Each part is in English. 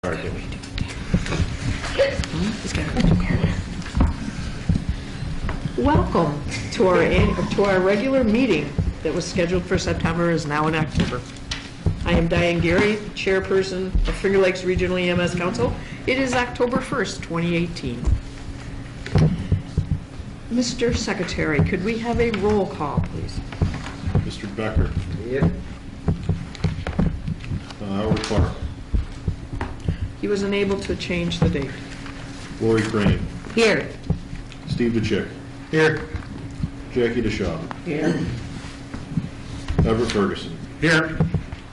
All right, David. Welcome to our regular meeting that was scheduled for September is now in October. I am Diane Gary, Chairperson of Finger Lakes Regional EMS Council. It is October 1st, 2018. Mr. Secretary, could we have a roll call, please? Mr. Becker. Here. Howard Clark. He was unable to change the date. Lori Crane. Here. Steve DeChick. Here. Jackie DeShaw. Here. Everett Ferguson. Here.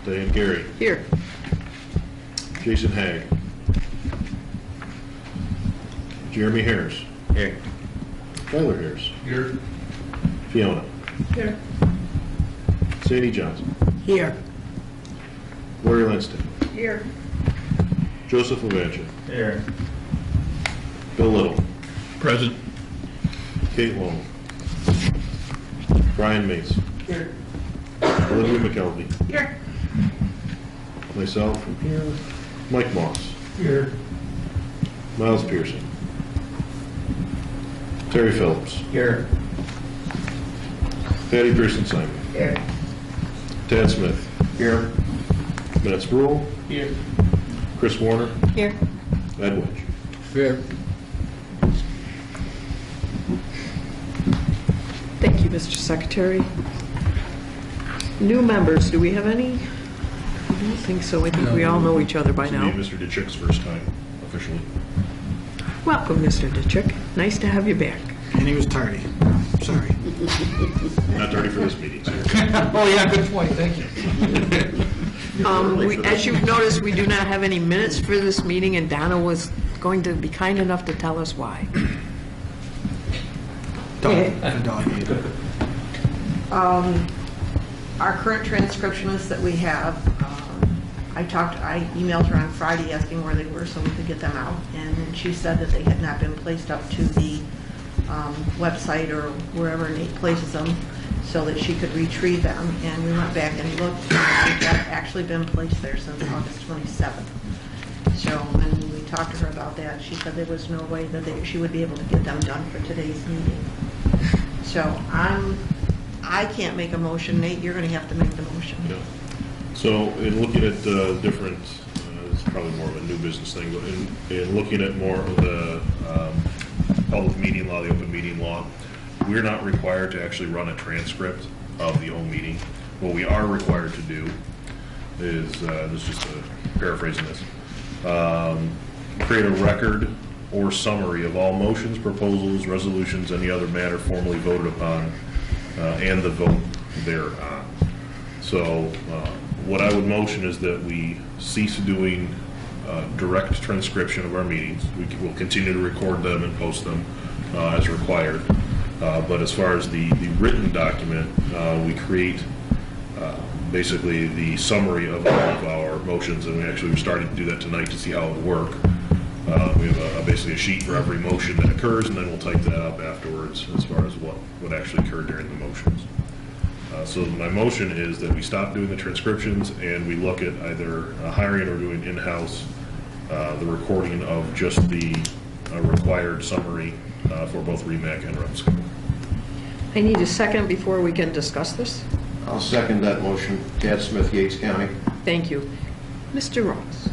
Diane Gary. Here. Jason Haig. Jeremy Harris. Here. Tyler Harris. Here. Fiona. Here. Sadie Johnson. Here. Lori Linston. Here. Joseph Levancha. Here. Bill Little. Present. Kate Long. Brian Mace. Here. Olivia McKelvey. Here. Myself. Here. Mike Moss. Here. Miles Pearson. Terry Phillips. Here. Patty Pearson Simon. Here. Tad Smith. Here. Matt Spruill. Here. Chris Warner. Here. Ed Wedge. Here. Thank you, Mr. Secretary. New members, do we have any? I don't think so. I think we all know each other by This will now. be Mr. DeChick's first time officially. Welcome, Mr. DeChick. Nice to have you back. And he was tardy. Sorry. Not ready for this meeting, sir. Oh, yeah, good point. Thank you. As you've noticed, we do not have any minutes for this meeting, and Donna was going to be kind enough to tell us why. Our current transcriptionists that we have, I emailed her on Friday asking where they were so we could get them out, and she said that they had not been placed up to the website or wherever Nate places them so that she could retrieve them, and we went back and looked, and they've actually been placed there since August 27th. So when we talked to her about that, she said there was no way that she would be able to get them done for today's meeting. So I can't make a motion. Nate, you're going to have to make the motion. Yeah. So in looking at different, it's probably more of a new business thing, but in looking at more of the public meeting law, the open meeting law, we're not required to actually run a transcript of the whole meeting. What we are required to do is, this is just paraphrasing this, create a record or summary of all motions, proposals, resolutions, any other matter formally voted upon, and the vote thereon. So what I would motion is that we cease doing direct transcription of our meetings. We will continue to record them and post them as required. But as far as the written document, we create basically the summary of all of our motions, and we started to do that tonight to see how it would work. We have basically a sheet for every motion that occurs, and then we'll type that up afterwards as far as what actually occurred during the motions. So my motion is that we stop doing the transcriptions and we look at either hiring or doing in-house the recording of just the required summary for both REMAC and REMSCO. I need a second before we can discuss this. I'll second that motion. Tad Smith, Yates County. Thank you. Mr. Ross.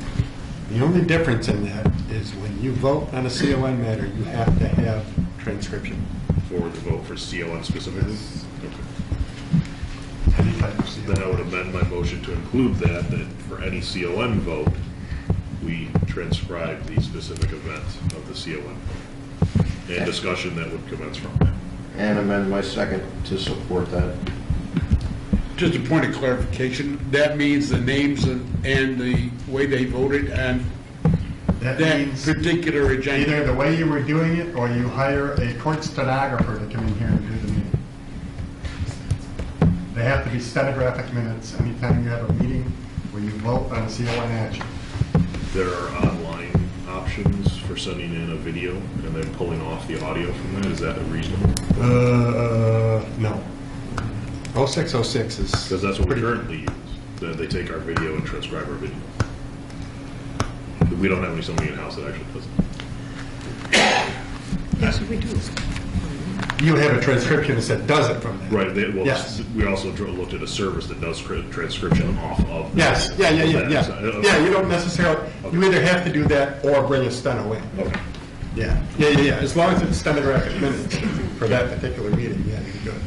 The only difference in that is when you vote on a CON matter, you have to have transcription. For the vote for CON specifically? Okay. Any type of CON. Then I would amend my motion to include that for any CON vote, we transcribe the specific event of the CON vote and discussion that would commence from that. And amend my second to support that. Just a point of clarification, that means the names and the way they voted and That that means particular agenda. either the way you were doing it or you hire a court stenographer to come in here and do the meeting. They have to be stenographic minutes anytime you have a meeting where you vote on a CON action. There are online options for sending in a video and then pulling off the audio from that. Is that reasonable? No. 0606 is... Because that's what we pretty- currently use. They take our video and transcribe our video. The We don't have somebody in-house that actually does it. Yes, we do. You have a transcriptionist that does it from there. Right, well, Yes. we also looked at a service that does transcription off of. Yes, yeah. Okay. Yeah, you don't necessarily, you either have to do that or bring a steno in. Okay. Yeah. As long as it's stenographic minutes for that particular meeting, yeah, you're good.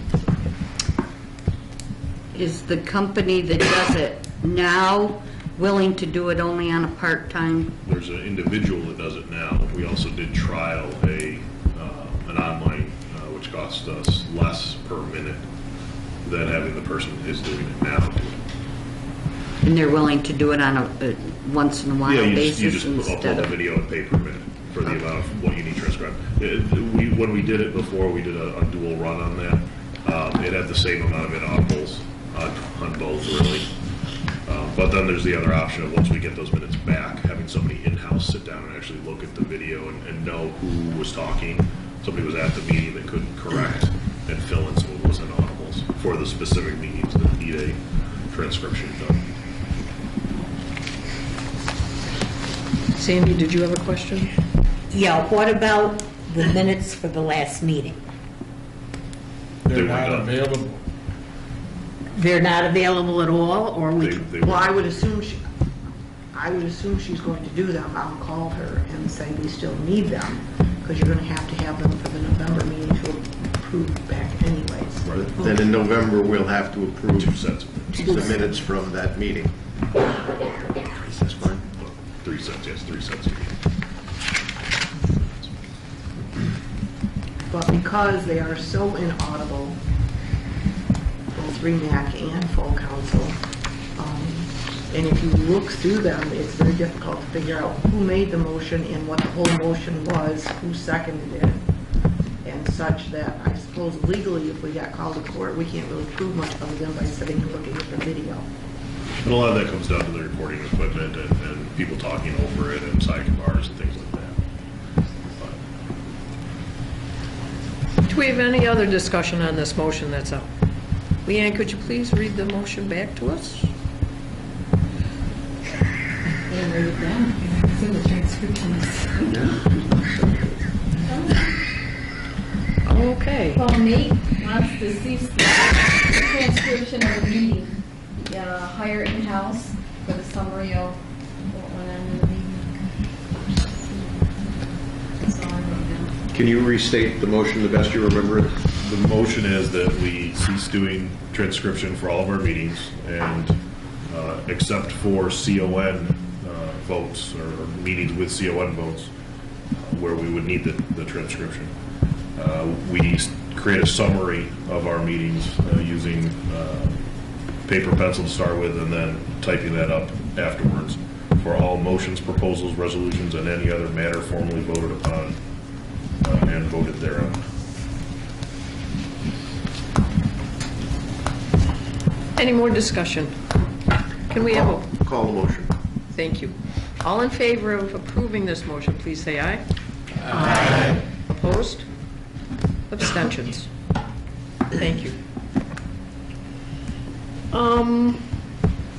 Is the company that does it now willing to do it only on a part-time? There's an individual that does it now. We also did trial an online, which cost us less per minute than having the person is doing it now do it. And they're willing to do it on a once in a while Yeah, you basis just instead upload a of... video and pay per minute for the amount of what you need transcribed. When we did it before, we did a dual run on that. It had the same amount of inaudibles on both, really. But then there's the other option of once we get those minutes back, having somebody in-house sit down and actually look at the video and know who was talking. Somebody was at the meeting that couldn't correct and fill in some of those inaudibles for the specific meetings that need a transcription done. Sandy, did you have a question? Yeah, what about the minutes for the last meeting? They They're were not done. available. They're not available at all, or we? They Well, were- I would assume she's going to do them. I'll call her and say we still need them, because you're going to have them for the November meeting to approve back anyways. Right. Then in November, we'll have to approve 2 sets of minutes. the minutes from that meeting. That's fine. 3 sets, yes, 3 sets. But because they are so inaudible, both REMAC and full council, and if you look through them, it's very difficult to figure out who made the motion and what the whole motion was, who seconded it, and such that I suppose legally, if we got called to court, we can't really prove much other than by sitting and looking at the video. And a lot of that comes down to the recording equipment and people talking over it and sidebars and things like that. Do we have any other discussion on this motion that's up? Leanne, could you please read the motion back to us? Okay. Well, Nate wants to cease the transcription of the meeting. Hire in-house for the summary of what went on in the meeting. That's all I wrote down. Can you restate the motion the best you remember it? The motion is that we cease doing transcription for all of our meetings and except for CON votes or meetings with CON votes where we would need the transcription. We create a summary of our meetings using paper pencil to start with and then typing that up afterwards for all motions, proposals, resolutions, and any other matter formally voted upon and voted thereon. Any more discussion? Can we have a, Call the motion. thank you. All in favor of approving this motion, please say aye. Aye. Opposed? Abstentions? Thank you.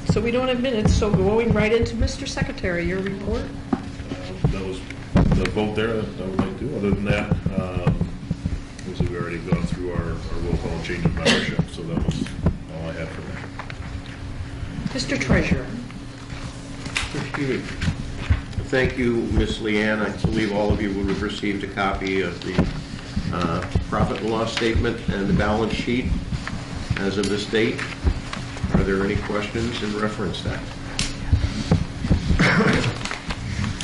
So we don't have minutes, so going right into Mr. Secretary, your report? That was the vote there that I would like to. Other than that, obviously we already gone through our roll call and change of membership, so that was all I had for that. Mr. Treasurer? Thank you, Ms. Leanne. I believe all of you would have received a copy of the profit and loss statement and the balance sheet as of this date. Are there any questions in reference to that?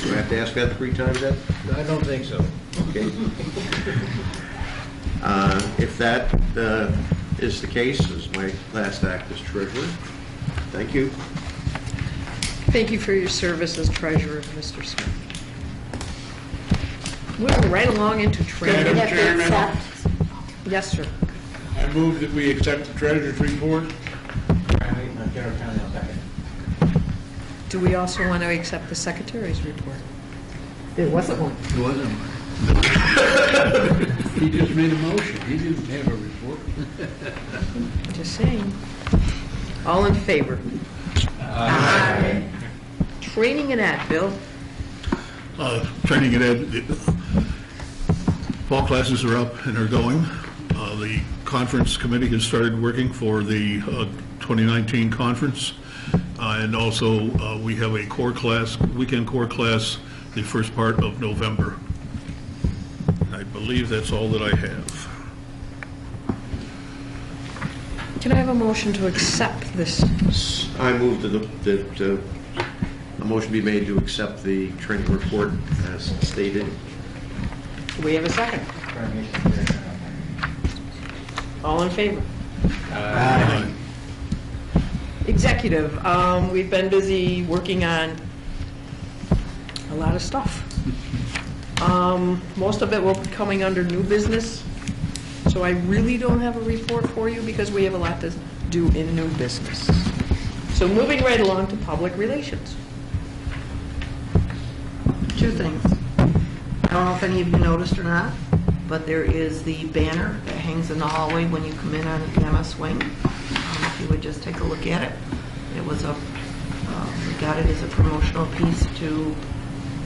Do I have to ask that 3 times, Ed? I don't think so. Okay. If that is the case, as my last act as treasurer, thank you. Thank you for your service as treasurer, Mr. Smith. Moving right along into training. Madam Chairman, Yes, sir. I move that we accept the treasurer's report. Do we also want to accept the secretary's report? There wasn't one. It wasn't. He just made a motion. He didn't have a report. Just saying. All in favor? Aye. Training and ed, Bill? training and ed, fall classes are up and are going. The conference committee has started working for the 2019 conference. And also, we have a core class, weekend core class, the first part of November. I believe that's all that I have. Can I have a motion to accept this? I move that a motion be made to accept the training report as stated. Do we have a second? All in favor? Aye. Executive, we've been busy working on a lot of stuff. Most of it will be coming under new business, so I really don't have a report for you because we have a lot to do in new business. So moving right along to public relations. Two things. I don't know if any of you noticed or not, but there is the banner that hangs in the hallway when you come in on the EMS wing. If you would just take a look at it. It was we got it as a promotional piece to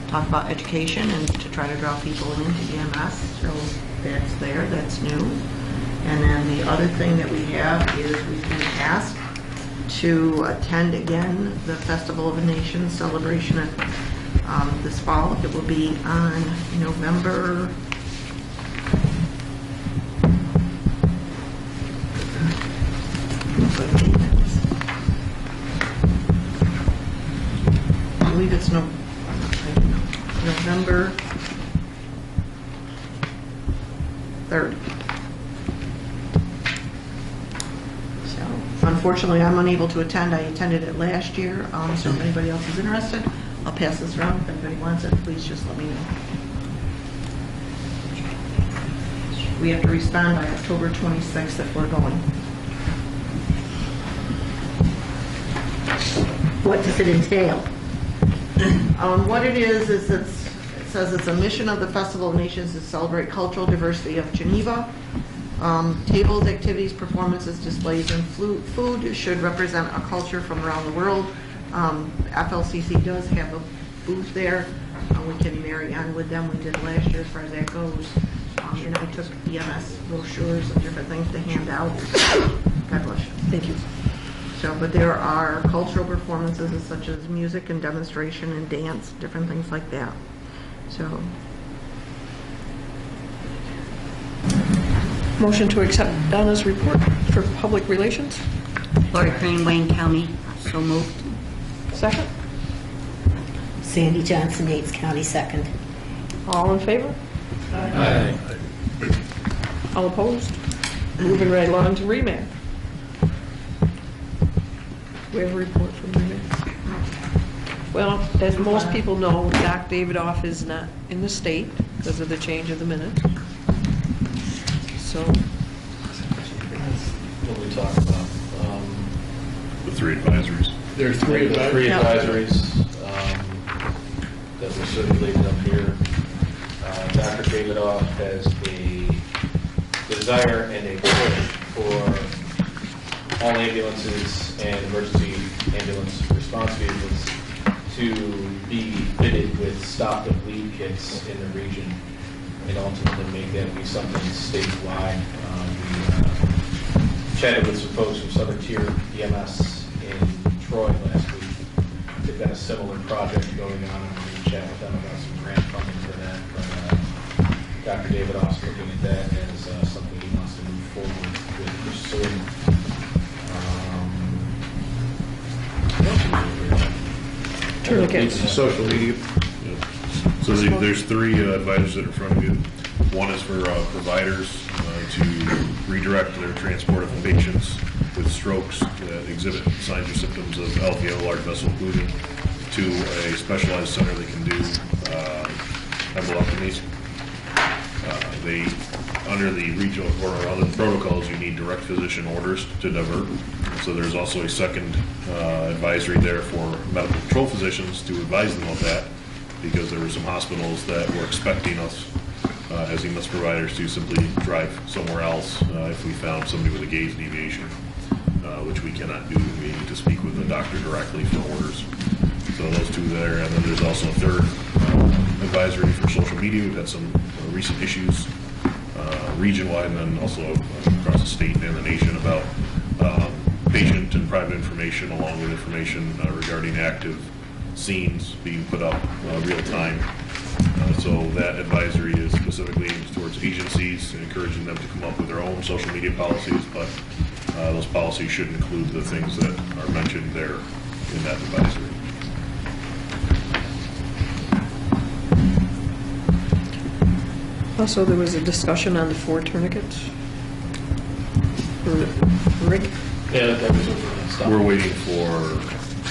talk about education and to try to draw people into EMS. So that's there, that's new. And then the other thing that we have is we've been asked to attend again the Festival of the Nations celebration this fall. It will be on November 3rd. So unfortunately, I'm unable to attend. I attended it last year, so if anybody else is interested, I'll pass this around. If anybody wants it, please just let me know. We have to respond by October 26th if we're going. What does it entail? What it is it says it's a mission of the Festival of Nations to celebrate cultural diversity of Geneva. Tables, activities, performances, displays, and food should represent a culture from around the world. FLCC does have a booth there. We can marry on with them. We did last year as far as that goes. And I took EMS brochures and different things to hand out. God bless you. Thank you. So, but there are cultural performances such as music and demonstration and dance, different things like that. So, Motion to accept Donna's report for public relations. Lori Crane, Wayne County, so moved. Second. Sandy Johnson, Yates County, second. All in favor? Aye. All opposed? Moving right along to remand. We have a report from remand. Well, as most people know, Doc Davidoff is not in the state because of the change of the minutes. So, What we talked about. The 3 advisories. There are three The of 3 them. advisories that were circulated up here. Dr. Davidoff has a desire and a push for all ambulances and emergency ambulance response vehicles to be fitted with stop-and-bleed kits in the region and ultimately make that be something statewide. We chatted with some folks from Southern Tier EMS in Troy last week. They've got a similar project going on, and we're going to chat with them about some grant funding for that. But Dr. Davidoff's looking at that as something he wants to move forward with pursuing. tourniquets. Social media. So there's 3 advisors that are in front of you. One is for providers to redirect their transport of patients with strokes that exhibit signs or symptoms of LVO, large vessel occlusion, to a specialized center that can do embolectomies. Under the regional or other protocols, you need direct physician orders to divert. So there's also a second advisory there for medical control physicians to advise them of that, because there were some hospitals that were expecting us as EMS providers to simply drive somewhere else if we found somebody with a gaze deviation, which we cannot do. We need to speak with the doctor directly for orders. So those 2 there, and then there's also a third advisory for social media. We've had some recent issues region-wide and then also across the state and the nation about patient and private information along with information regarding active scenes being put up real-time. So that advisory is specifically aimed towards agencies, encouraging them to come up with their own social media policies, but those policies should include the things that are mentioned there in that advisory. Also, there was a discussion on the 4 tourniquets. Rick? Yeah, that was over stuff. We're waiting for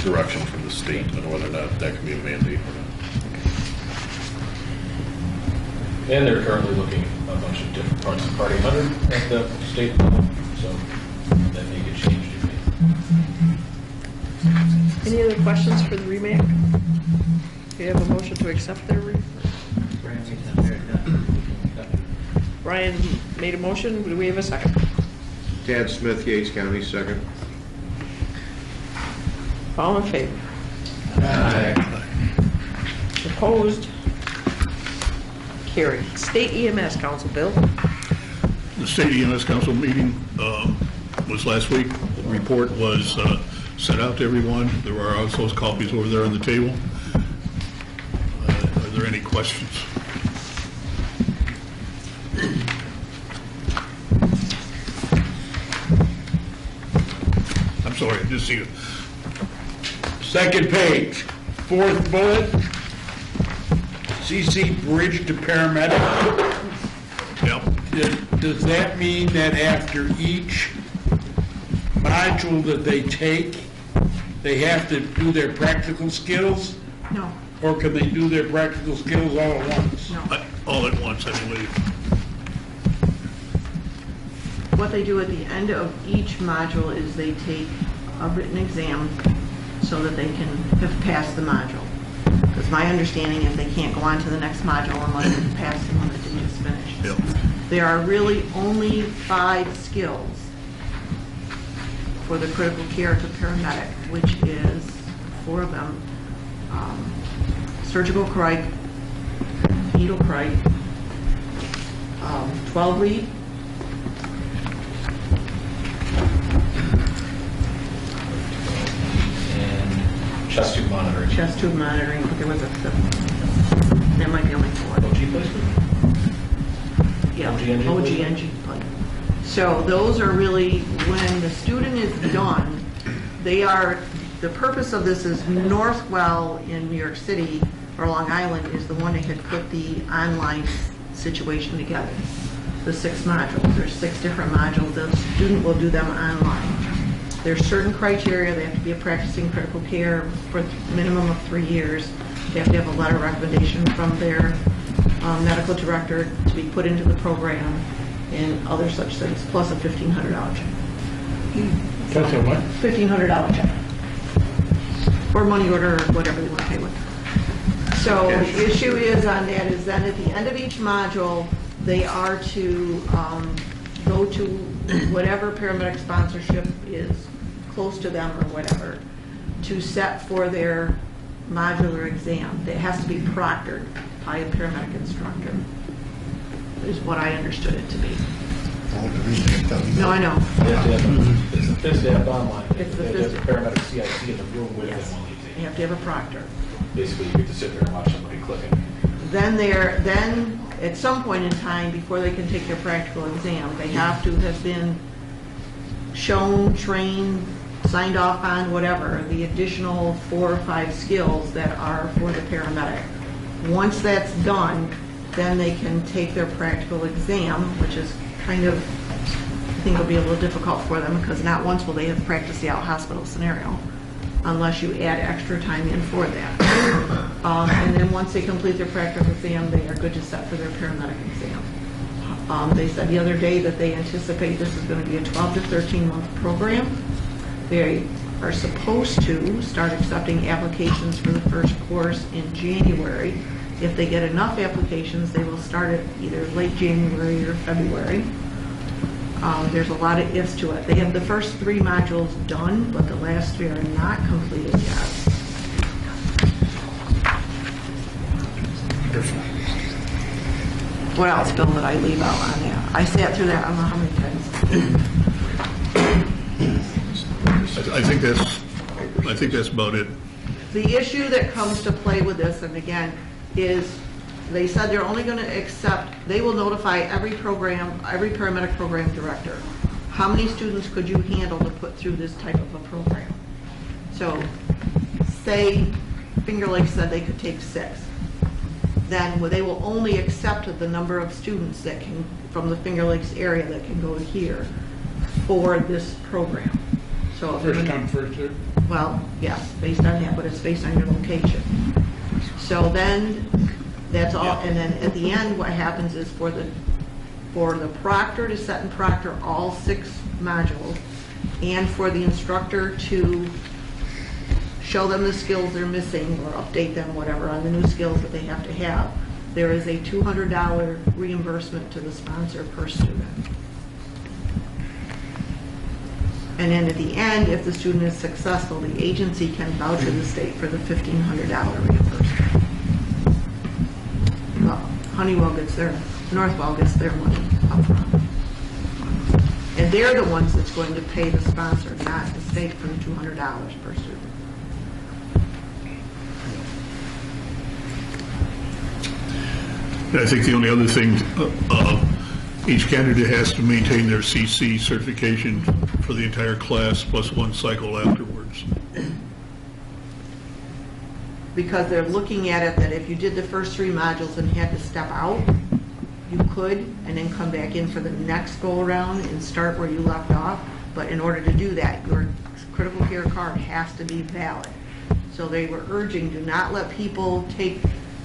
direction from the state on whether or not that can be a mandate or not. And they're currently looking at a bunch of different parts of Party 100 at the state level, so that may get changed. Any other questions for the remake? Do you have a motion to accept their remake? Brian made a motion. Do we have a second? Tad Smith, Yates County, second. All in favor? Opposed? Carried. State EMS Council, Bill? The State EMS Council meeting was last week. The report was sent out to everyone. There are also copies over there on the table. Are there any questions? I'm sorry, I didn't see it. Second page, 4th bullet, CC bridge to paramedic. Yep. Does that mean that after each module that they take, they have to do their practical skills? No, Or can they do their practical skills all at once? no. All at once, I believe. What they do at the end of each module is they take a written exam so that they can have passed the module. Because my understanding is they can't go on to the next module unless they pass the one that they just finished. Yep. There are really only 5 skills for the critical care to paramedic, which is 4 of them. Surgical crike, needle crike, 12 lead, And chest tube monitoring. chest tube monitoring, but there was a 5th. That might be only 4. OG placement? Yeah, OG-NG OG-NG plate. So those are really, when the student is done, they are, the purpose of this is Northwell in New York City, or Long Island, is the one that had put the online situation together. The 6 modules, there's 6 different modules, the student will do them online. There's certain criteria, they have to be a practicing critical care for a minimum of 3 years. They have to have a letter of recommendation from their medical director to be put into the program and other such things, plus a $1,500 check. That's a what? $1,500 check. Or money order, or whatever they want to pay with. So the issue is on that is then at the end of each module, they are to go to whatever paramedic sponsorship is close to them or whatever, to set for their modular exam. It has to be proctored by a paramedic instructor, is what I understood it to be. No, I know. They have to have, it's the fifth step online. It's the They have to fifth have a paramedic CIC in the room with Yes. them while they take You have to have a proctor. Basically, you get to sit there and watch somebody clicking. Then at some point in time, before they can take their practical exam, they have to have been shown, trained, signed off on, whatever, the additional 4 or 5 skills that are for the paramedic. Once that's done, then they can take their practical exam, which is kind of, I think will be a little difficult for them, because not once will they have practiced the out-hospital scenario, unless you add extra time in for that. And then once they complete their practical exam, they are good to set for their paramedic exam. They said the other day that they anticipate this is going to be a 12 to 13 month program. They are supposed to start accepting applications for the first course in January. If they get enough applications, they will start it either late January or February. There's a lot of ifs to it. They have the first 3 modules done, but the last 3 are not completed yet. You're fine. What else, Bill, did I leave out on that? I sat through that, I don't know how many times. I think that's about it. The issue that comes to play with this, and again, is they said they're only going to accept, they will notify every program, every paramedic program director. How many students could you handle to put through this type of a program? So, say Finger Lakes said they could take 6. Then they will only accept the number of students that can, from the Finger Lakes area that can go here for this program. So First come, first served. well, yes, based on that, but it's based on your location. So then, that's all, and then at the end, what happens is for the proctor to set and proctor all 6 modules, and for the instructor to show them the skills they're missing, or update them, whatever, on the new skills that they have to have, there is a $200 reimbursement to the sponsor per student. And then at the end, if the student is successful, the agency can voucher the state for the $1,500 reimbursement. Well, Honeywell gets their, Northwell gets their money up front. And they're the ones that's going to pay the sponsor, not the state, for the $200 per student. I think the only other thing, each candidate has to maintain their CC certification for the entire class plus 1 cycle afterwards. Because they're looking at it that if you did the first 3 modules and had to step out, you could, and then come back in for the next go-around and start where you left off. But in order to do that, your critical care card has to be valid. So they were urging, do not let people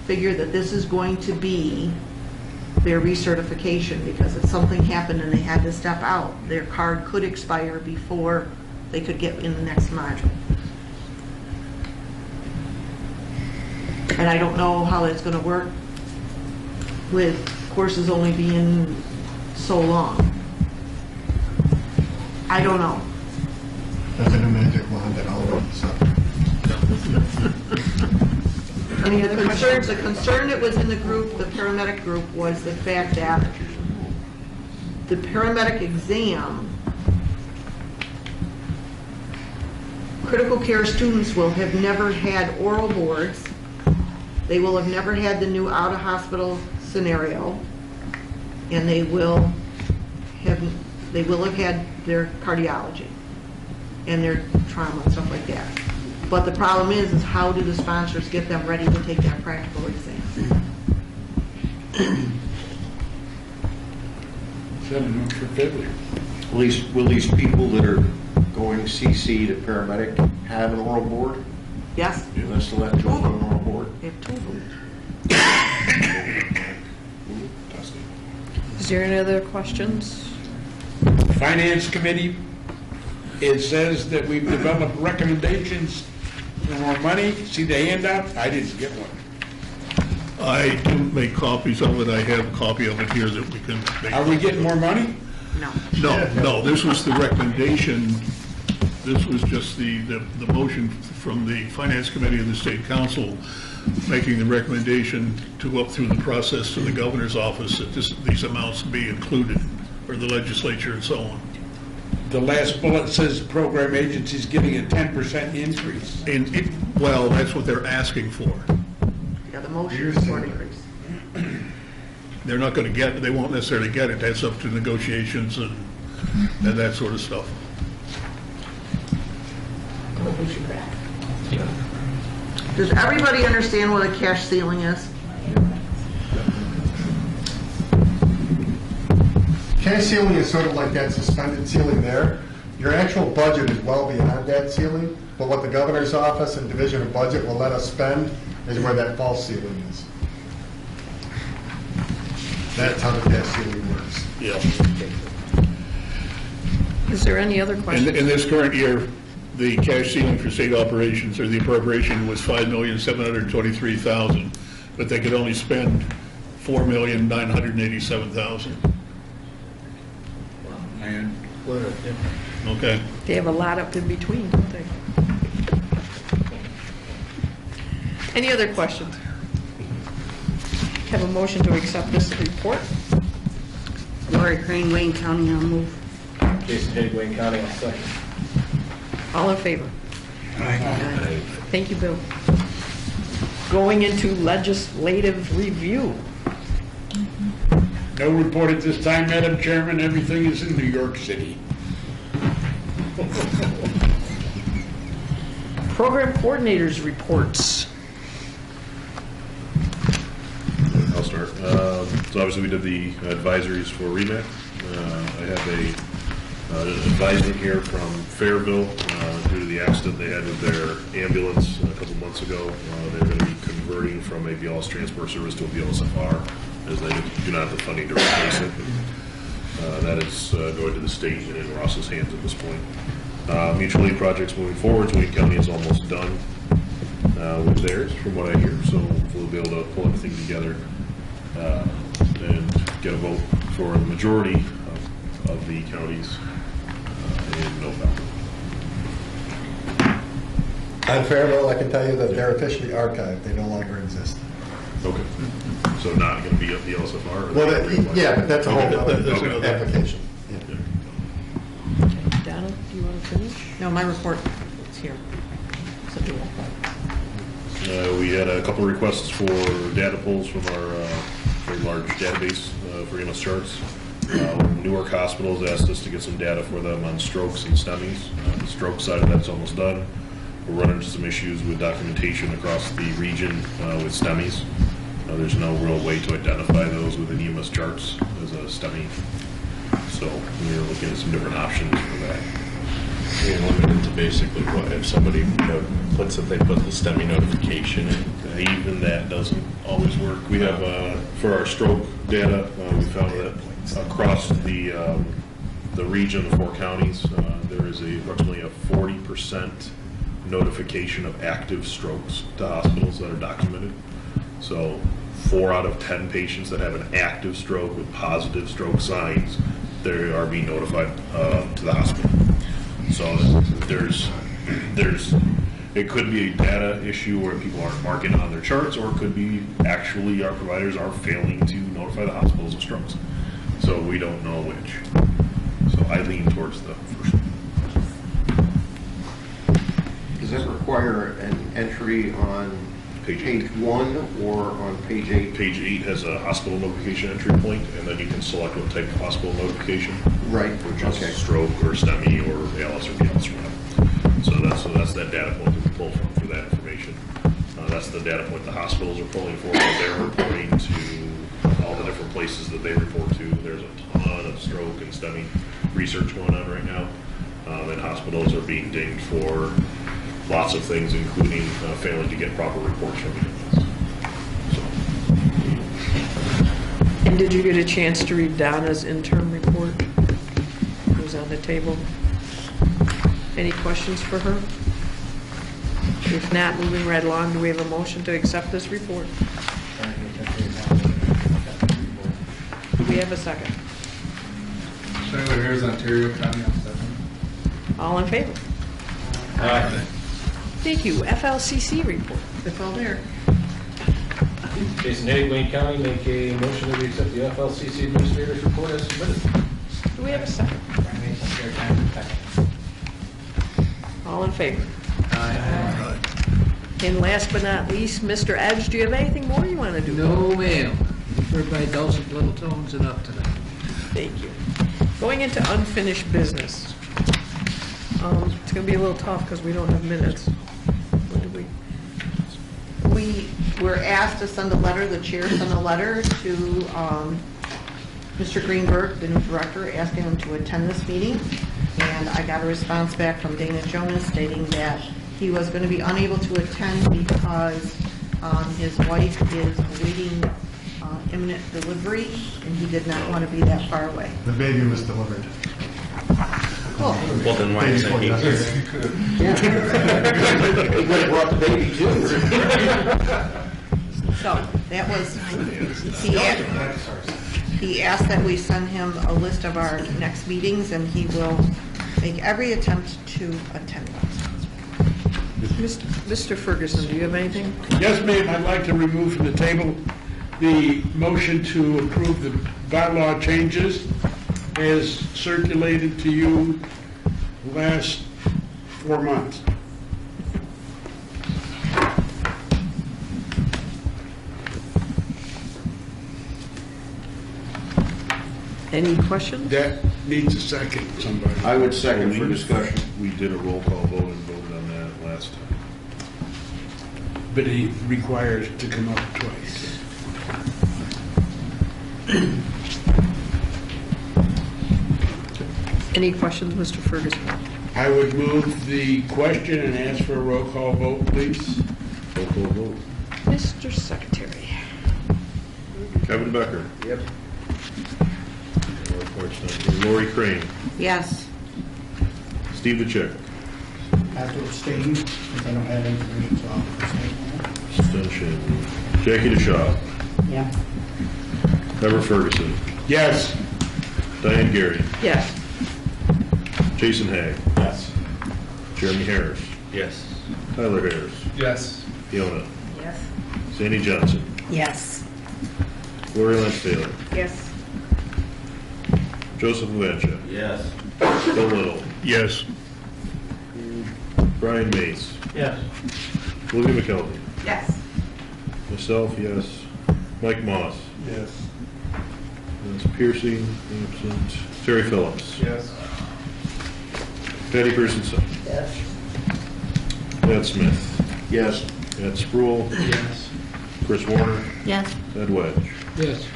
figure that this is going to be their recertification, because if something happened and they had to step out, their card could expire before they could get in the next module. And I don't know how that's going to work with courses only being so long. I don't know. Nothing a magic wand that all works up. I mean, the concern that was in the group, the paramedic group, was the fact that the paramedic exam, critical care students will have never had oral boards. They will have never had the new out-of-hospital scenario, and they will have had their cardiology and their trauma and stuff like that. But the problem is how do the sponsors get them ready to take that practical exam? Will these people that are going CC to paramedic have an oral board? Yes. Unless the left goes on an oral board? They have 2 of them. Is there any other questions? Finance Committee, it says that we've developed recommendations for more money. See the handout? I didn't get one. I didn't make copies of it. I have a copy of it here that we can make. Are we getting more money? No. No, this was the recommendation. This was just the motion from the Finance Committee of the State Council making the recommendation to go up through the process to the governor's office that these amounts be included, or the legislature and so on. The last bullet says program agency's getting a 10% increase. Well, that's what they're asking for. Yeah, the motion is for an increase. They're not going to get it. They won't necessarily get it. That's up to negotiations and that sort of stuff. Does everybody understand what a cash ceiling is? Cash ceiling is sort of like that suspended ceiling there. Your actual budget is well beyond that ceiling, but what the governor's office and division of budget will let us spend is where that false ceiling is. That's how the cash ceiling works. Yeah. Is there any other questions? In this current year, the cash ceiling for state operations, or the appropriation, was $5,723,000, but they could only spend $4,987,000. And Okay. They have a lot up in between, don't they? Any other questions? Have a motion to accept this report. Lori Crane, Wayne County, I'll move. Jason Higg, Wayne County, I'll second. All in favor? Thank you, Bill. Going into legislative review. No report at this time, Madam Chairman. Everything is in New York City. Program coordinators reports. I'll start. So obviously we did the advisories for REMAC. I have an advisement here from Fairville due to the accident they had with their ambulance a couple months ago. They're going to be converting from a BLS transport service to a BLSFR as they do not have the funding to replace it. That is going to the state and in Ross's hands at this point. Mutual aid projects moving forward. Wayne County is almost done with theirs, from what I hear. So we'll be able to pull everything together and get a vote for the majority of the counties in November. On Fairville, I can tell you that they're officially archived. They no longer exist. Okay. So not going to be up the LSFR? Well, yeah, but that's a whole other Okay. application. Yeah. Donna, do you want to finish? No, my report is here. So do it. We had a couple of requests for data pulls from our very large database for EMS charts. Newark Hospitals asked us to get some data for them on strokes and STEMIs. The stroke side of that's almost done. We're running into some issues with documentation across the region with STEMIs. There's no real way to identify those within EMS charts as a STEMI. So we're looking at some different options for that. We're limited to basically what, if somebody puts that they put the STEMI notification in. Even that doesn't always work. We have, for our stroke data, we found that across the region, the 4 counties, there is approximately a 40% notification of active strokes to hospitals that are documented. So 4 out of 10 patients that have an active stroke with positive stroke signs, they are being notified to the hospital. So it could be a data issue where people aren't marking on their charts, or it could be actually our providers are failing to notify the hospitals of strokes. So we don't know which. So I lean towards the first one. Does that require an entry on page 1 or on page 8? Page 8 has a hospital notification entry point, and then you can select what type of hospital notification. Right. Which is Okay. stroke or STEMI or ALS or BLS or whatever. So that's that data point that we pull from for that information. That's the data point the hospitals are pulling for. They're reporting to all the different places that they report to. There's a ton of stroke and STEMI research going on right now. And hospitals are being dinged for lots of things, including failing to get proper reports from EMS. And did you get a chance to read Donna's interim report? It was on the table. Any questions for her? If not, moving right along, do we have a motion to accept this report? Do we have a second? Senator, here's Ontario County on 7. All in favor? Aye. Thank you. FLCC report. It's all there. Jason Higg, Wayne County, make a motion that we accept the FLCC Administrator's report as submitted. Do we have a second? All in favor? Aye. And last but not least, Mr. Edge, do you have anything more you want to do? No, ma'am. Heard my dulcet little tones enough tonight. Thank you. Going into unfinished business. It's going to be a little tough because we don't have minutes. What did we? We were asked to send a letter, the chair sent a letter to Mr. Greenberg, the new director, asking him to attend this meeting. And I got a response back from Dana Jonas stating that he was going to be unable to attend because his wife is awaiting imminent delivery, and he did not want to be that far away. The baby was delivered. Cool. Well, then why is that he? He would have brought the baby too. So that was, he asked that we send him a list of our next meetings, and he will make every attempt to attend them. Mr. Ferguson, do you have anything? Yes, ma'am, I'd like to remove from the table the motion to approve the bylaw changes as circulated to you last 4 months. Any questions? That needs a second, somebody. I would second for discussion. We did a roll call vote and voted on that last time. But he requires to come up twice. Any questions, Mr. Ferguson? I would move the question and ask for a roll call vote, please. Roll call vote. Mr. Secretary. Kevin Becker. Yep. Lori Crane. Yes. Steve DeChick. I have to abstain because I don't have information, so I'll abstain. Abstention. Jackie DeShaw. Yeah. Trevor Ferguson. Yes. Diane Gary. Yes. Jason Hagg. Yes. Jeremy Harris. Yes. Tyler Harris. Yes. Fiona. Yes. Sandy Johnson. Yes. Gloria Lynch Taylor. Yes. Joseph Avancha. Yes. Bill Little. Yes. Brian Mace. Yes. Olivia McKelvey. Yes. Myself, yes. Mike Moss. Yes. Dennis Piercy, absent. Terry Phillips. Yes. Patty Pearson. Yes. Ed Smith. Yes. Ed Sproul. Yes. Chris Warner. Yes. Ed Wedge. Yes.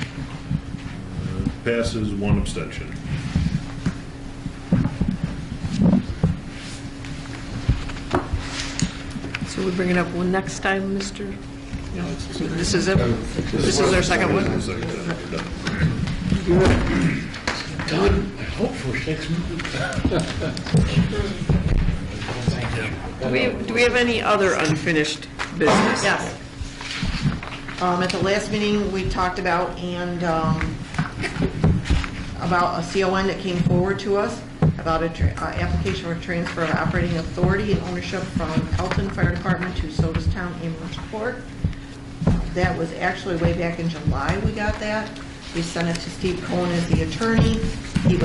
Passes, one abstention. So we bring it up one next time, Mr.? No, this is it? This is our second one? Second time, we're done. Done, I hope for 6 months. Do we have any other unfinished business? Yes. At the last meeting, we talked about about a CON that came forward to us, about an application for transfer of operating authority and ownership from Elton Fire Department to Sodastown Ambulance Corps. That was actually way back in July we got that. We sent it to Steve Cohen as the attorney. It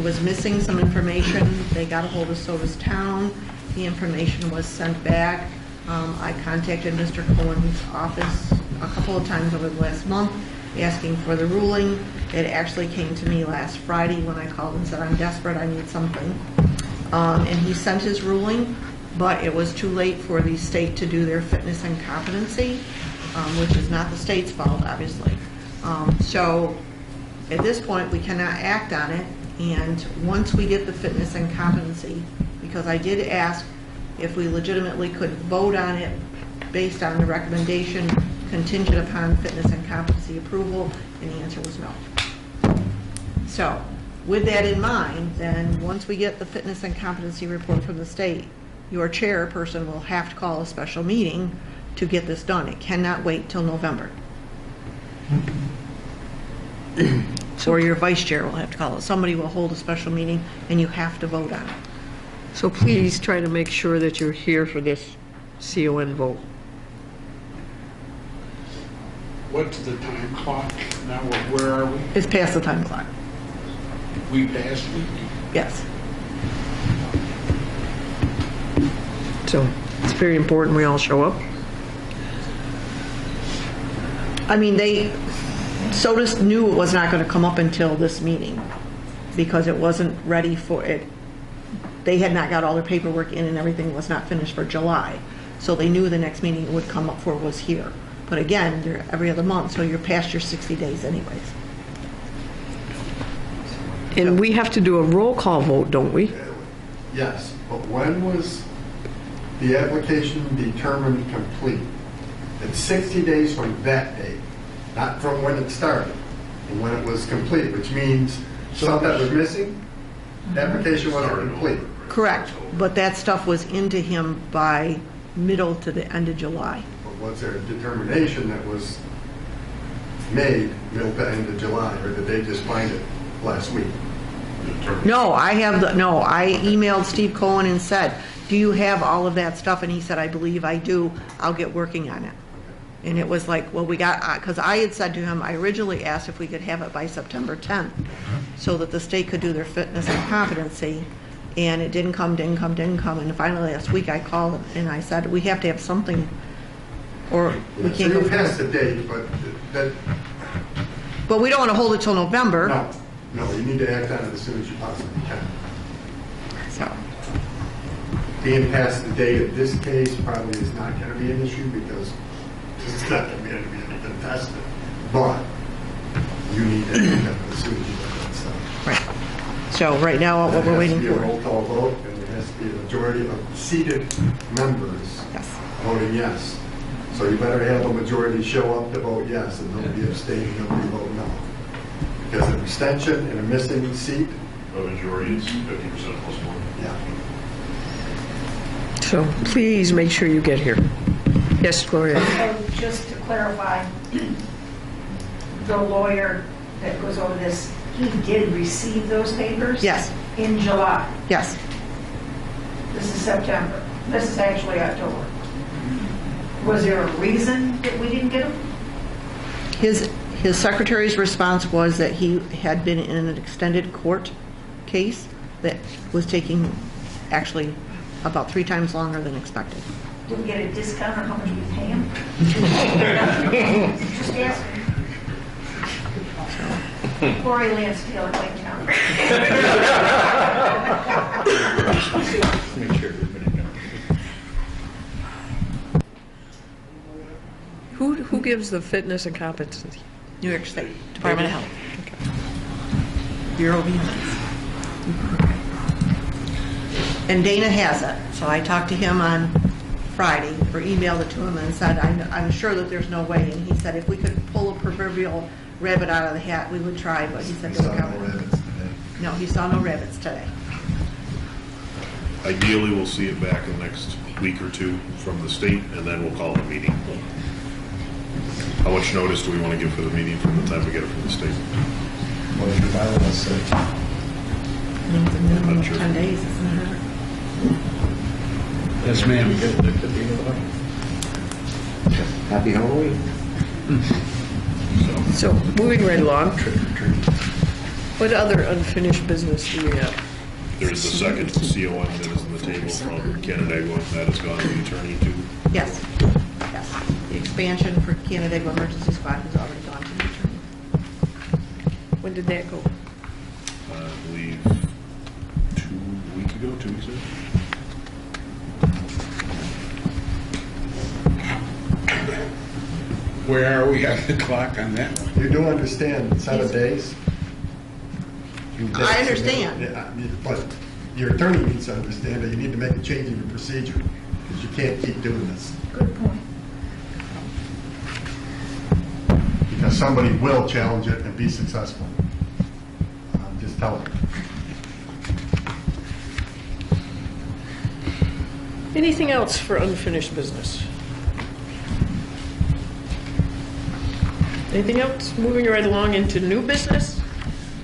was missing some information. They got a hold of Sodastown. The information was sent back. I contacted Mr. Cohen's office a couple of times over the last month asking for the ruling. It actually came to me last Friday when I called and said, I'm desperate, I need something. And he sent his ruling, but it was too late for the state to do their fitness and competency, which is not the state's fault, obviously. So at this point, we cannot act on it, and once we get the fitness and competency, because I did ask if we legitimately could vote on it based on the recommendation contingent upon fitness and competency approval, and the answer was no. So, with that in mind, then once we get the fitness and competency report from the state, your chairperson will have to call a special meeting to get this done. It cannot wait till November. Or your vice chair will have to call it. Somebody will hold a special meeting, and you have to vote on it. So please try to make sure that you're here for this CON vote. What's the time clock now? Where are we? It's past the time clock. We passed it? Yes. So it's very important we all show up. I mean, SOTUS knew it was not going to come up until this meeting because it wasn't ready for it. They had not got all their paperwork in and everything was not finished for July. So they knew the next meeting it would come up for was here. But again, they're every other month, so you're past your 60 days anyways. And we have to do a roll call vote, don't we? Yes, but when was the application determined complete? It's 60 days from that date, not from when it started, and when it was complete, which means stuff that was missing, the application wasn't complete. Correct, but that stuff was into him by middle to the end of July. But was there a determination that was made middle to end of July, or did they just find it last week? No, I emailed Steve Cohen and said, do you have all of that stuff? And he said, I believe I do. I'll get working on it. And it was like, well, we got, because I had said to him, I originally asked if we could have it by September 10th, so that the state could do their fitness and competency, and it didn't come, and finally last week I called him, and I said, we have to have something, or we So can't go you passed forward. the date, but that, But we don't want to hold it till November. no, you need to act on it as soon as you possibly can. So, Being past the date of this case probably is not going to be an issue because it's not going to be anything tested. But you need to act on it as soon as you get that stuff. right. So right now, what we're waiting There has to be a for. roll call vote, and there has to be a majority of seated members Yes. voting yes. So you better have a majority show up to vote yes, and nobody abstaining, nobody vote no. Because an abstention and a missing seat, A majority is 50% plus one. yeah. So please make sure you get here. Yes, Gloria? So just to clarify, the lawyer that goes over this, he did receive those papers? Yes. In July. Yes. This is September. This is actually October. Was there a reason that we didn't get them? His secretary's response was that he had been in an extended court case that was taking actually about 3 times longer than expected. Did we get a discount on how much we pay him? Just asking. Lori Lansdale at Lake County. Make sure everybody knows. Who gives the fitness and competency? New York State Department of Health. Bureau of EMS. And Dana has it, so I talked to him on Friday, or emailed it to him and said, I'm sure that there's no way, and he said if we could pull a proverbial rabbit out of the hat, we would try, but he said You they saw were no coming. rabbits today. No, he saw no rabbits today. Ideally, we'll see it back in the next week or two from the state, and then we'll call it a meeting. How much notice do we want to give for the meeting from the time we get it from the state? What did your bylaws say? It's a minimum of Sure. 10 days, isn't it? Yes, ma'am. Happy Halloween. So, moving right along. What other unfinished business do we have? There's the second CON that is on the table from Canandaigua, that has gone to the attorney too. Yes, yes. The expansion for Canandaigua Emergency Squad has already gone to the attorney. When did that go? I believe 2 weeks ago, 2 weeks ago. Where are we on the clock on that? You do understand 7 days? I understand. Yeah, but your attorney needs to understand that you need to make a change in your procedure, because you can't keep doing this. Good point. Because somebody will challenge it and be successful. Just tell them. Anything else for unfinished business? Anything else? Moving right along into new business.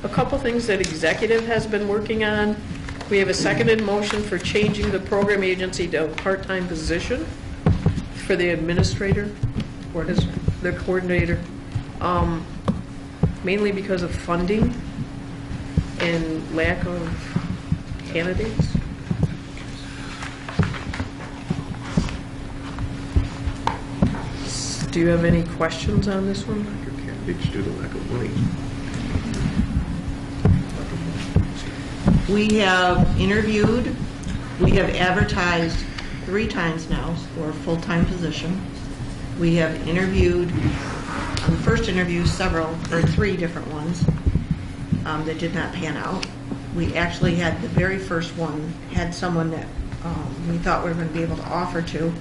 A couple things that executive has been working on. We have a seconded motion for changing the program agency to a part-time position for the administrator, or the coordinator, mainly because of funding and lack of candidates. Do you have any questions on this one? Candidates due to lack of money. We have interviewed, we have advertised 3 times now for a full-time position. We have interviewed, on the first interview, 3 different ones that did not pan out. We actually had, the very first one, had someone that we thought we were going to be able to offer to,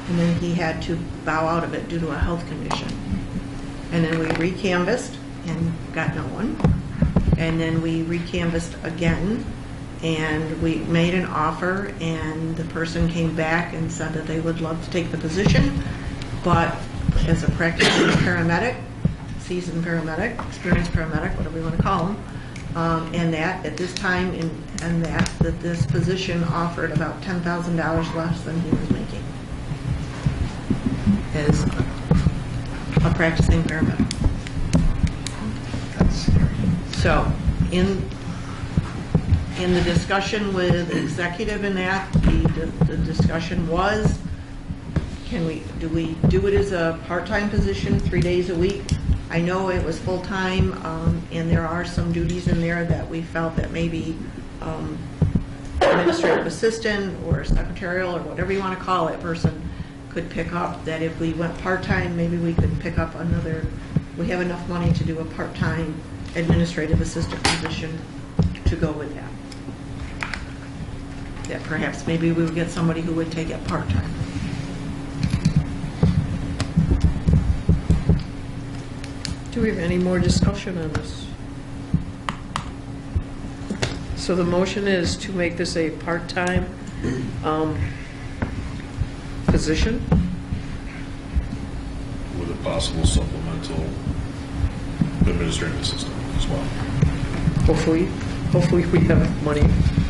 and then he had to bow out of it due to a health condition. And then we re-canvassed and got no one. And then we re-canvassed again, and we made an offer, and the person came back and said that they would love to take the position, but as a practicing paramedic, seasoned paramedic, experienced paramedic, whatever you want to call them, and that at this time, and that this position offered about $10,000 less than he was making. As a practicing paramedic. That's scary. So, in the discussion with executive and that, the discussion was, do we do it as a part-time position, 3 days a week? I know it was full-time, and there are some duties in there that we felt that maybe administrative assistant or secretarial or whatever you want to call it person could pick up, that if we went part-time, maybe we could pick up another, we have enough money to do a part-time administrative assistant position to go with that. That perhaps maybe we would get somebody who would take it part-time. Do we have any more discussion on this? So the motion is to make this a part-time position? With a possible supplemental administrative assistant as well. Hopefully we have money.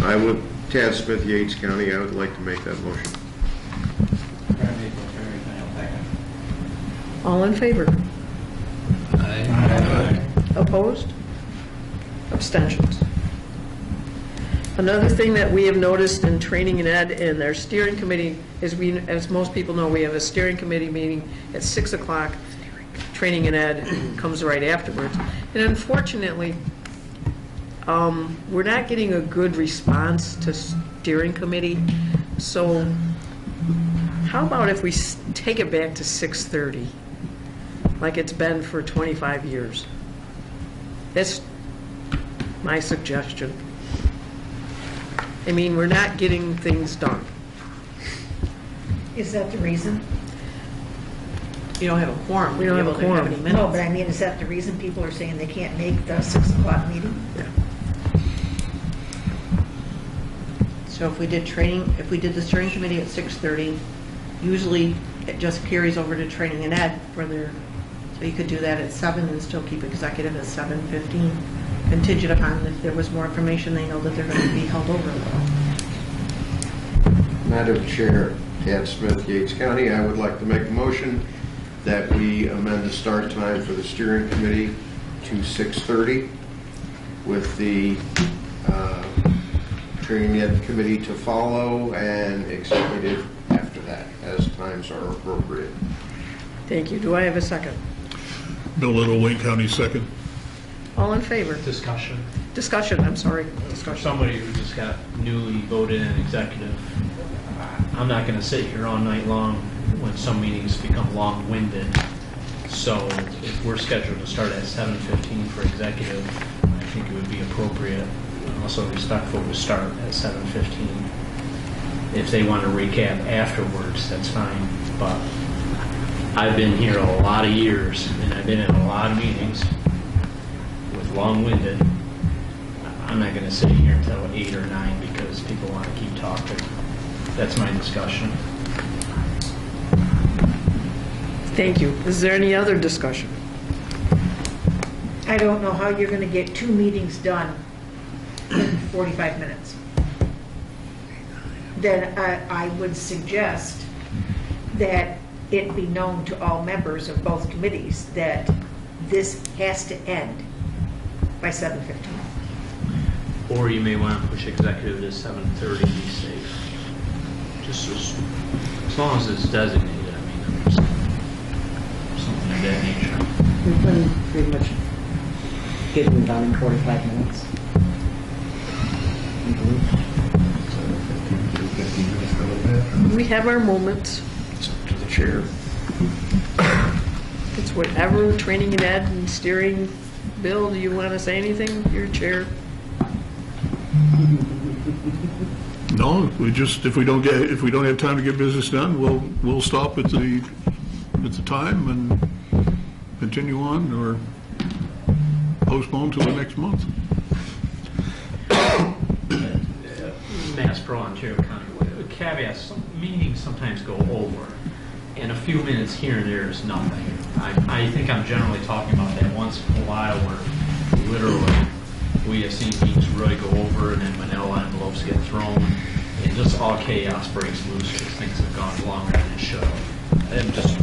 I would, Tad Smith, Yates County, I would like to make that motion. All in favor? Opposed? Abstentions? Another thing that we have noticed in training and ed and our steering committee is as most people know, we have a steering committee meeting at 6 o'clock. Training and ed comes right afterwards. And unfortunately, we're not getting a good response to steering committee. So how about if we take it back to 6:30, like it's been for 25 years? That's my suggestion. I mean, we're not getting things done. Is that the reason? You don't have a quorum. We don't have a to be able to quorum. any minutes. No, but I mean, is that the reason people are saying they can't make the 6 o'clock meeting? So if we did training, if we did the steering committee at 6:30, usually it just carries over to training and ed for their, so you could do that at 7 and still keep executive at 7:15, contingent upon if there was more information, they know that they're going to be held over a little. Madam Chair, Tad Smith, Yates County, I would like to make a motion that we amend the start time for the steering committee to 6:30 with the training ed committee to follow and executive after that, as times are appropriate. Thank you. Do I have a second? Bill Little, Wayne County, second. All in favor? Discussion. Discussion, I'm sorry. For Discussion. somebody who just got newly voted in executive, I'm not going to sit here all night long when some meetings become long-winded. So if we're scheduled to start at 7:15 for executive, I think it would be appropriate, also respectful, to start at 7:15. If they want to recap afterwards, that's fine. But I've been here a lot of years, and I've been in a lot of meetings with long-winded. I'm not going to sit here until 8 or 9 because people want to keep talking. That's my discussion. Thank you. Is there any other discussion? I don't know how you're going to get 2 meetings done in 45 minutes. Then I would suggest that it be known to all members of both committees that this has to end by 7:15. Or you may want to push executive to 7:30 to be safe. Just as long as it's designated, I mean, something of that nature. We can pretty much get them done in 45 minutes. We have our moments. It's up to the chair. It's whatever, training and ed and steering. Bill, do you want to say anything? Your chair. No, if we don't have time to get business done, we'll stop at the time and continue on or postpone till the next month. Mass Pro Ontario County, caveats, some meetings sometimes go over, and a few minutes here and there is nothing. I think I'm generally talking about that once in a while where literally we have seen meetings really go over, and then manila envelopes get thrown, and just all chaos breaks loose because things have gone longer than it should. I'm just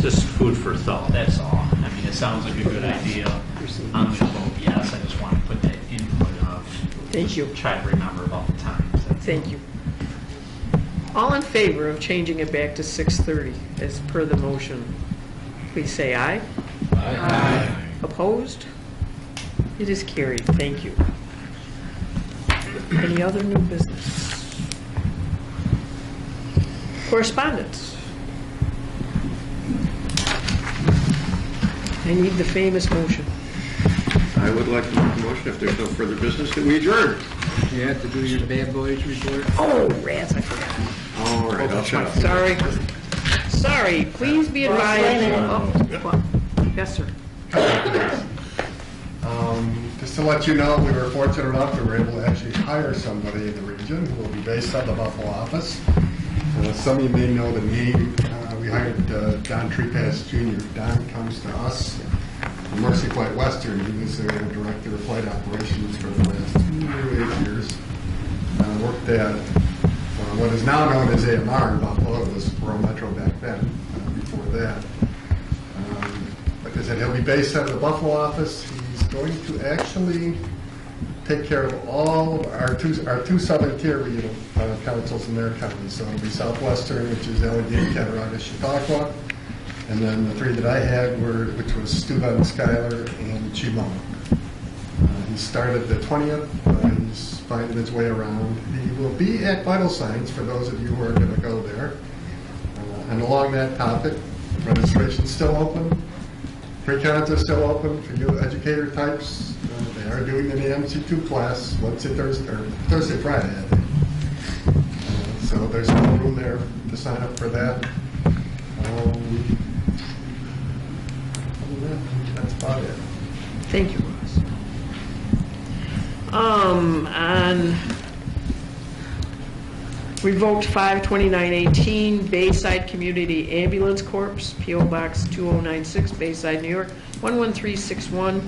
just food for thought, that's all. I mean, it sounds like a good idea. I'm going to vote yes. I just want to put that input of. Thank you. Try to remember about the times. Thank you. All in favor of changing it back to 6:30 as per the motion, please say aye. Aye. Opposed? It is carried. Thank you. Any other new business? Correspondence. I need the famous motion. I would like to make a motion, if there's no further business, that we adjourn. You have to do your bad boys report. Oh, rats, I forgot. All right, I'll shut up. Sorry. Sorry, please be advised. Oh, yes, sir. Just to let you know, we were fortunate enough, we were able to actually hire somebody in the region who will be based out of the Buffalo office. Some of you may know the name. We hired Don Treepass Jr. Don comes to us from Mercy Flight Western. He was their director of flight operations for the last 8 years. Worked at what is now known as AMR in Buffalo. It was Rural Metro back then, before that. Like I said, he'll be based out of the Buffalo office. He's going to actually take care of all of our two southern tier regional councils in their counties. So it'll be Southwestern, which is Allegheny, Cattaraugus, Chautauqua, and then the three that I had were, which was Steuben, Schuyler, and Chemung. He started the 20th. He's finding his way around. He will be at Vital Signs for those of you who are going to go there. And along that topic, registration's still open. Pre-cons are still open for you educator types. They are doing an EMC2 class Wednesday, Thursday, Friday, I think. So there's no room there to sign up for that. That's about it. Thank you, Ross. On revoked 5/29/18, Bayside Community Ambulance Corps, P.O. Box 2096, Bayside, New York 11361.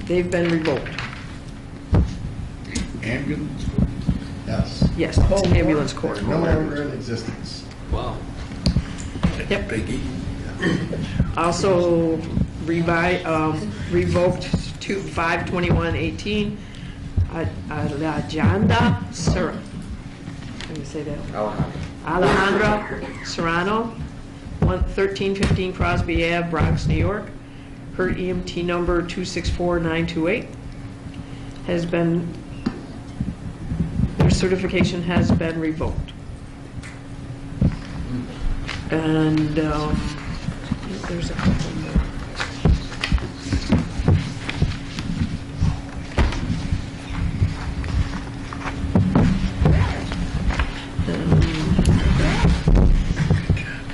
They've been revoked. Ambulance? Yes. Yes, it's an ambulance corps. They're no longer in existence. Wow. Yep. Also revoked 5/21/18, Alejandra Serrano. Can you say that? Alejandra Serrano, 1315 Crosby Ave, Bronx, New York. Her EMT number 264928 has been, their certification has been revoked. And I think there's a couple more.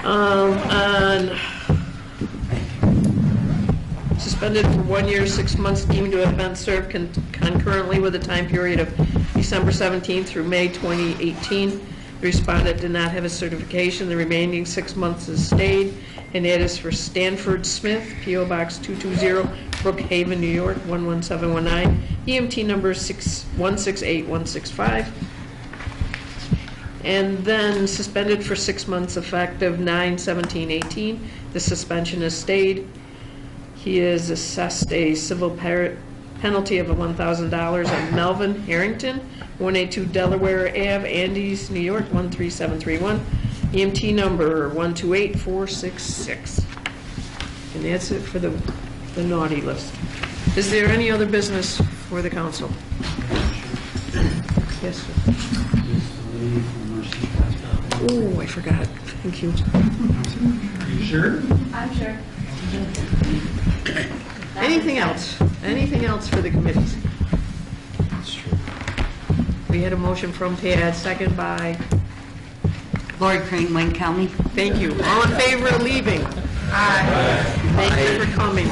And suspended for 1 year, 6 months, deemed to have been served concurrently with the time period of December 17th through May 2018. The respondent did not have a certification. The remaining 6 months is stayed, and that is for Stanford Smith, P.O. Box 220, Brookhaven, New York 11719, EMT number 168165. And then suspended for 6 months effective 9/17/18. The suspension is stayed. He is assessed a civil penalty of $1,000 on Melvin Harrington, 182 Delaware Ave, Andes, New York 13731, EMT number 128466. And that's it for the naughty list. Is there any other business for the council? Yes, sir. Oh, I forgot. Thank you. Are you sure? I'm sure. Anything else? Anything else for the committees? That's true. We had a motion from Pat, second by, Lori Crane, Wayne County. thank you. All in favor of leaving? Aye. Thank you for coming.